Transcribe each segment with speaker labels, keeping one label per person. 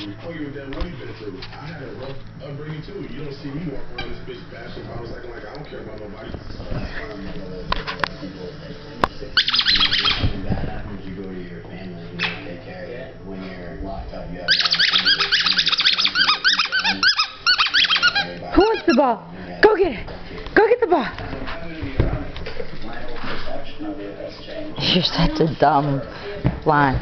Speaker 1: Oh, you that what you been through? I had a rough upbringing too. You don't see me walk around this bitch bashing bottles acting like I don't care about nobody.
Speaker 2: When that happens, you go to your family and they take care of it. When you're locked up, you have no
Speaker 3: Who wants the ball? Go get it. Go get the ball. You're such a dumb line.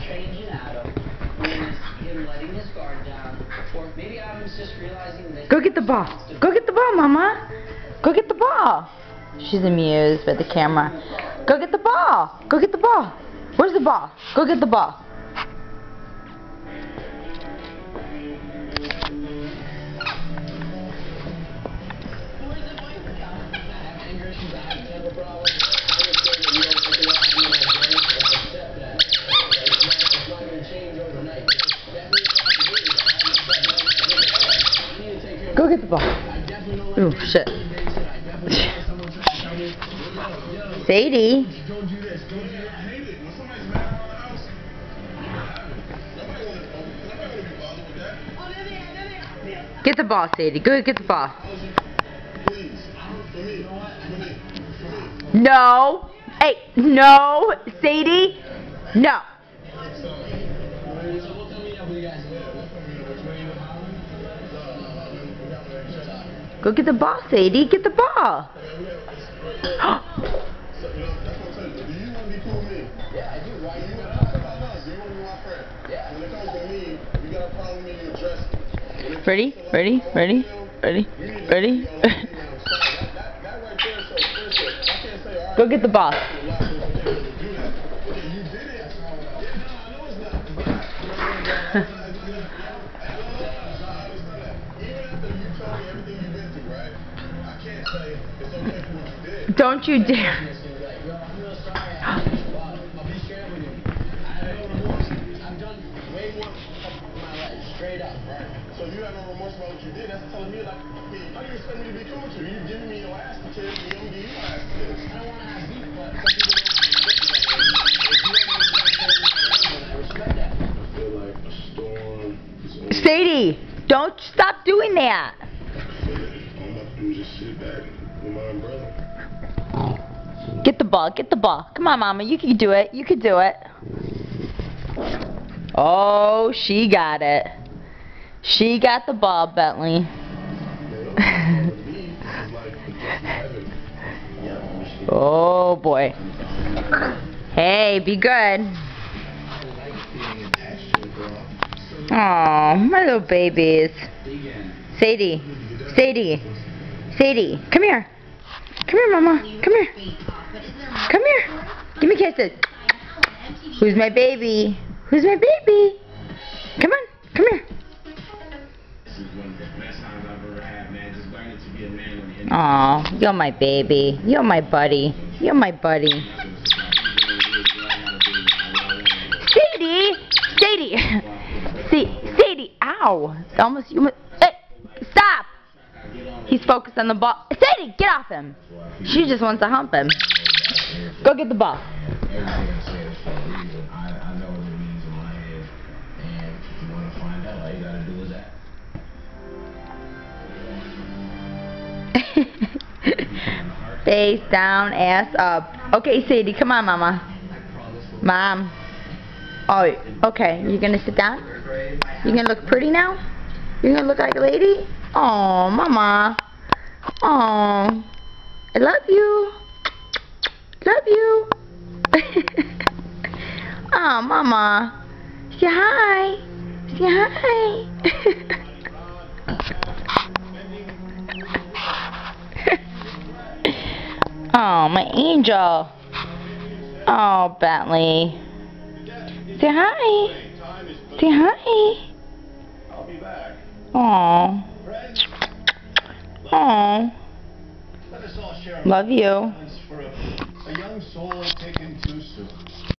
Speaker 3: Go get the ball. Go get the ball, Mama. Go get the ball. She's amused by the camera. Go get the ball. Go get the ball. Where's the ball? Go get the ball. Go get the ball. Ooh, shit. Sadie. Get the ball, Sadie. Go get the ball. No. Hey, no. Sadie. No. Go get the ball, Sadie. Get the ball. Ready? Ready? Ready? Ready? Ready? Go get the ball. Don't you dare.
Speaker 1: So you have no remorse about what you did. That's telling me, like, how do you expect me to be cool with you? You giving me your ass to kiss, and you don't give you your ass to kiss. I don't want to have beef, but some people don't. I feel like a storm is over.
Speaker 3: Sadie, don't stop doing that.
Speaker 1: All I'm about to do is just sit back with my umbrella.
Speaker 3: Get the ball. Get the ball. Come on, Mama. You can do it. You can do it. Oh, she got it. She got the ball, Bentley. Oh, boy. Hey, be good. Aw, my little babies. Sadie. Sadie. Sadie. Come here. Come here, Mama. Come here. Come here. Give me kisses. Who's my baby? Who's my baby? Come on. Come here. Aw, you're my baby. You're my buddy. You're my buddy. Sadie! Sadie! Sadie! Ow! Almost you. Hey! Stop! He's focused on the ball. Sadie! Get off him! She just wants to hump him. Go get the ball. Face down, ass up. Okay, Sadie, come on, Mama. Mom. Oh, okay. You gonna sit down? You gonna look pretty now? You gonna look like a lady? Oh, Mama. Oh, I love you. Love you. Oh, Mama. Say hi. Say hi. Oh, my angel. Oh, Bentley. Say hi. Say hi.
Speaker 1: I'll be back.
Speaker 3: Oh. Oh.
Speaker 1: Let us all share
Speaker 3: Love you.
Speaker 1: for a young soul taken too soon.